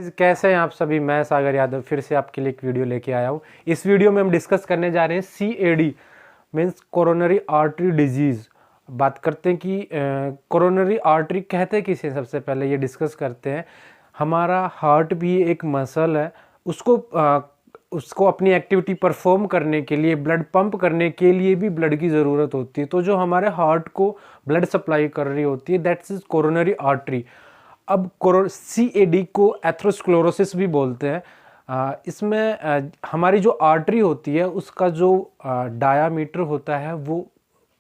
Guys, कैसे हैं आप सभी। मैं सागर यादव फिर से आपके लिए एक वीडियो लेके आया हूँ। इस वीडियो में हम डिस्कस करने जा रहे हैं CAD means coronary artery disease. बात करते हैं कि कोरोनरी आर्टरी कहते हैं किसे। सबसे पहले ये डिस्कस करते हैं। हमारा हार्ट भी एक मसल है, उसको अपनी एक्टिविटी परफॉर्म करने के लिए, ब्लड पंप करने के लिए भी ब्लड की ज़रूरत होती है। तो जो हमारे हार्ट को ब्लड सप्लाई कर रही होती है, दैट्स इज कोरोनरी आर्टरी। अब CAD को एथेरोस्क्लेरोसिस भी बोलते हैं। इसमें हमारी जो आर्टरी होती है उसका जो डायामीटर होता है वो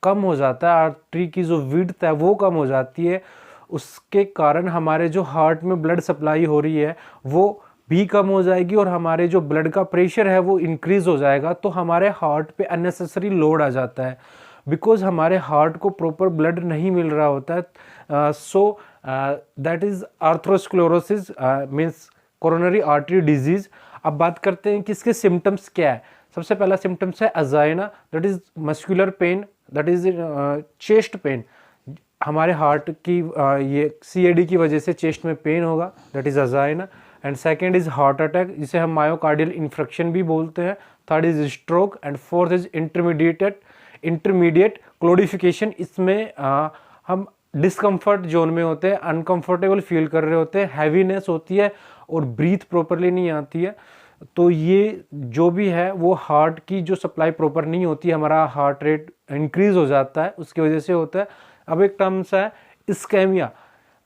कम हो जाता है, आर्टरी की जो विड्थ है वो कम हो जाती है। उसके कारण हमारे जो हार्ट में ब्लड सप्लाई हो रही है वो भी कम हो जाएगी और हमारे जो ब्लड का प्रेशर है वो इंक्रीज हो जाएगा। तो हमारे हार्ट पे अननेसेसरी लोड आ जाता है, बिकॉज हमारे हार्ट को प्रॉपर ब्लड नहीं मिल रहा होता है। So that is atherosclerosis means coronary artery disease. अब बात करते हैं कि इसके सिम्टम्स क्या है। सबसे पहला सिम्टम्स है angina, that is muscular pain, that is chest pain. हमारे हार्ट की ये CAD की वजह से चेस्ट में पेन होगा, that is angina. And second is heart attack, जिसे हम मायोकार्डियल इन्फ्रक्शन भी बोलते हैं। Third is stroke and fourth is intermediate claudication. इसमें हम डिस्कम्फर्ट जोन में होते हैं, अनकंफर्टेबल फील कर रहे होते हैं, हैवीनेस होती है और ब्रीथ प्रॉपरली नहीं आती है। तो ये जो भी है वो हार्ट की जो सप्लाई प्रॉपर नहीं होती, हमारा हार्ट रेट इंक्रीज हो जाता है, उसकी वजह से होता है। अब एक टर्म्स है इस्केमिया।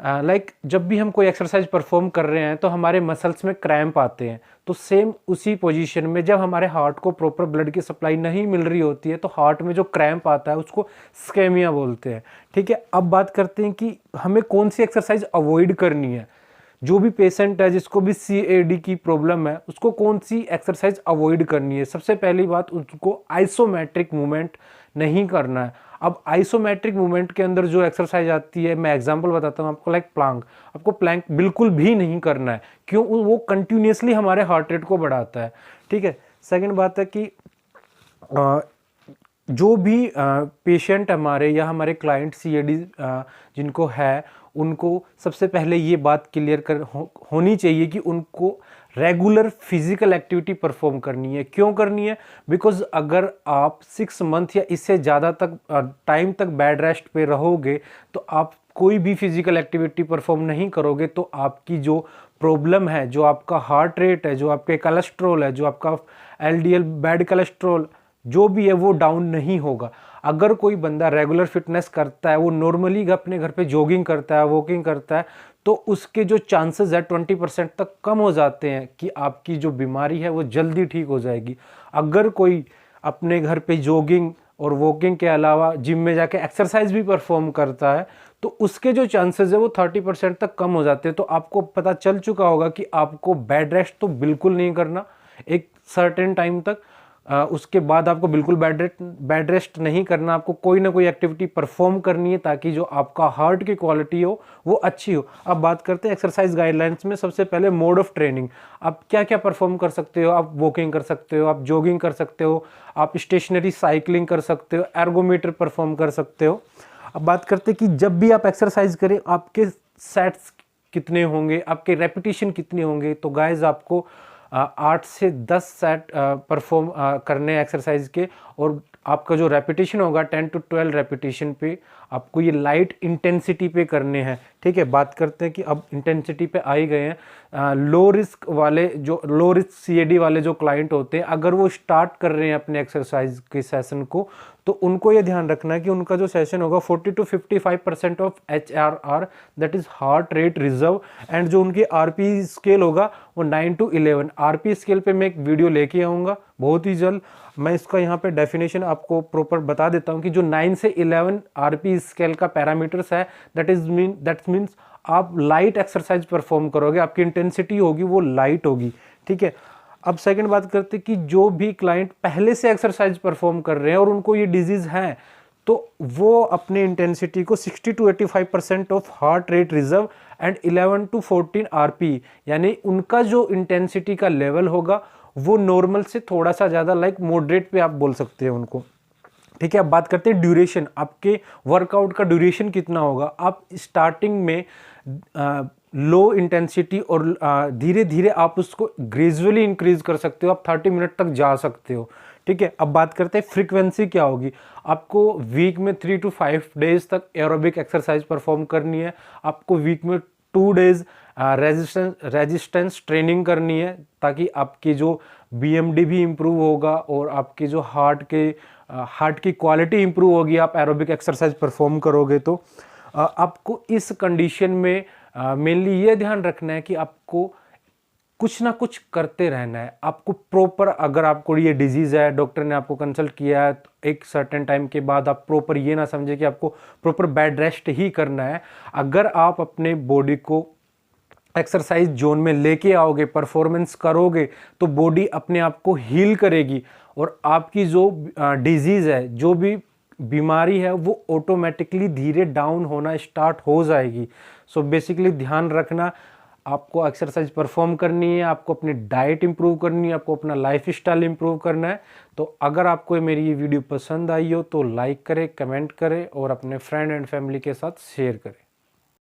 लाइक जब भी हम कोई एक्सरसाइज परफॉर्म कर रहे हैं तो हमारे मसल्स में क्रैम्प आते हैं। तो सेम उसी पोजीशन में जब हमारे हार्ट को प्रॉपर ब्लड की सप्लाई नहीं मिल रही होती है तो हार्ट में जो क्रैम्प आता है उसको स्केमिया बोलते हैं। ठीक है, अब बात करते हैं कि हमें कौन सी एक्सरसाइज अवॉइड करनी है। जो भी पेशेंट है जिसको भी CAD की प्रॉब्लम है उसको कौन सी एक्सरसाइज अवॉइड करनी है। सबसे पहली बात, उसको आइसोमेट्रिक मूवमेंट नहीं करना है। अब आइसोमेट्रिक मूवमेंट के अंदर जो एक्सरसाइज आती है, मैं एग्जांपल बताता हूँ आपको, लाइक प्लैंक। आपको प्लैंक बिल्कुल भी नहीं करना है, क्यों? वो कंटिन्यूसली हमारे हार्ट रेट को बढ़ाता है। ठीक है, सेकंड बात है कि जो भी पेशेंट हमारे या हमारे क्लाइंट CAD जिनको है, उनको सबसे पहले ये बात क्लियर होनी चाहिए कि उनको रेगुलर फिजिकल एक्टिविटी परफॉर्म करनी है। क्यों करनी है? बिकॉज अगर आप 6 मंथ या इससे ज़्यादा तक टाइम तक बेड रेस्ट पे रहोगे तो आप कोई भी फिजिकल एक्टिविटी परफॉर्म नहीं करोगे तो आपकी जो प्रॉब्लम है, जो आपका हार्ट रेट है, जो आपके कोलेस्ट्रॉल है, जो आपका LDL बैड कोलेस्ट्रॉल जो भी है वो डाउन नहीं होगा। अगर कोई बंदा रेगुलर फिटनेस करता है, वो नॉर्मली अपने घर पे जॉगिंग करता है, वॉकिंग करता है, तो उसके जो चांसेस है 20% तक कम हो जाते हैं कि आपकी जो बीमारी है वो जल्दी ठीक हो जाएगी। अगर कोई अपने घर पे जॉगिंग और वॉकिंग के अलावा जिम में जाके एक्सरसाइज भी परफॉर्म करता है तो उसके जो चांसेस है वो 30% तक कम हो जाते हैं। तो आपको पता चल चुका होगा कि आपको बेड रेस्ट तो बिल्कुल नहीं करना एक सर्टेन टाइम तक। उसके बाद आपको बिल्कुल बेड रेस्ट नहीं करना, आपको कोई ना कोई एक्टिविटी परफॉर्म करनी है ताकि जो आपका हार्ट की क्वालिटी हो वो अच्छी हो। अब बात करते हैं एक्सरसाइज गाइडलाइंस में। सबसे पहले मोड ऑफ ट्रेनिंग। आप क्या क्या परफॉर्म कर सकते हो? आप वॉकिंग कर सकते हो, आप जॉगिंग कर सकते हो, आप स्टेशनरी साइकिलिंग कर सकते हो, एर्गोमीटर परफॉर्म कर सकते हो। अब बात करते हैं कि जब भी आप एक्सरसाइज करें आपके सेट्स कितने होंगे, आपके रेपिटेशन कितने होंगे। तो गाइज आपको 8 से 10 सेट परफॉर्म करने एक्सरसाइज के, और आपका जो रेपिटेशन होगा 10 to 12 रेपिटेशन पे आपको ये लाइट इंटेंसिटी पे करने हैं। ठीक है, बात करते हैं कि अब इंटेंसिटी पे आ ही गए हैं। लो रिस्क CAD वाले जो क्लाइंट होते हैं, अगर वो स्टार्ट कर रहे हैं अपने एक्सरसाइज के सेशन को, तो उनको ये ध्यान रखना है कि उनका जो सेशन होगा 40 to 55% of HRR, that is heart rate reserve. And जो उनकी RP स्केल होगा वो 9 to 11। RP स्केल पे मैं एक वीडियो लेके आऊँगा बहुत ही जल्द। मैं इसका यहाँ पे डेफिनेशन आपको प्रॉपर बता देता हूँ कि जो 9 से 11 RP स्केल का पैरामीटर्स है, दैट मीन्स आप लाइट एक्सरसाइज परफॉर्म करोगे, आपकी इंटेंसिटी होगी वो लाइट होगी। ठीक है, अब सेकंड बात करते हैं कि जो भी क्लाइंट पहले से एक्सरसाइज परफॉर्म कर रहे हैं और उनको ये डिजीज है, तो वो अपने इंटेंसिटी को 60 to 85% of heart rate reserve and 11 to 14 RP, यानी उनका जो इंटेंसिटी का लेवल होगा वो नॉर्मल से थोड़ा सा ज़्यादा, लाइक मॉडरेट पे आप बोल सकते हैं उनको। ठीक है, अब बात करते हैं ड्यूरेशन। आपके वर्कआउट का ड्यूरेशन कितना होगा। आप स्टार्टिंग में लो इंटेंसिटी और धीरे धीरे आप उसको ग्रेजुअली इंक्रीज कर सकते हो, आप 30 मिनट तक जा सकते हो। ठीक है, अब बात करते हैं फ्रीक्वेंसी क्या होगी। आपको वीक में 3 to 5 डेज तक एरोबिक एक्सरसाइज परफॉर्म करनी है। आपको वीक में 2 डेज रेजिस्टेंस ट्रेनिंग करनी है, ताकि आपकी जो BMD भी इम्प्रूव होगा और आपकी जो हार्ट की क्वालिटी इम्प्रूव होगी। आप एरोबिक एक्सरसाइज परफॉर्म करोगे तो आपको इस कंडीशन में मेनली ये ध्यान रखना है कि आपको कुछ ना कुछ करते रहना है। आपको प्रॉपर, अगर आपको ये डिजीज़ है, डॉक्टर ने आपको कंसल्ट किया है, तो एक सर्टेन टाइम के बाद आप प्रॉपर ये ना समझे कि आपको प्रॉपर बेड रेस्ट ही करना है। अगर आप अपने बॉडी को एक्सरसाइज जोन में लेके आओगे, परफॉर्मेंस करोगे, तो बॉडी अपने आप को हील करेगी और आपकी जो डिजीज़ है, जो भी बीमारी है, वो ऑटोमेटिकली धीरे डाउन होना स्टार्ट हो जाएगी। सो बेसिकली ध्यान रखना, आपको एक्सरसाइज परफॉर्म करनी है, आपको अपनी डाइट इंप्रूव करनी है, आपको अपना लाइफ स्टाइल इंप्रूव करना है। तो अगर आपको मेरी ये वीडियो पसंद आई हो तो लाइक करें, कमेंट करें और अपने फ्रेंड एंड फैमिली के साथ शेयर करें।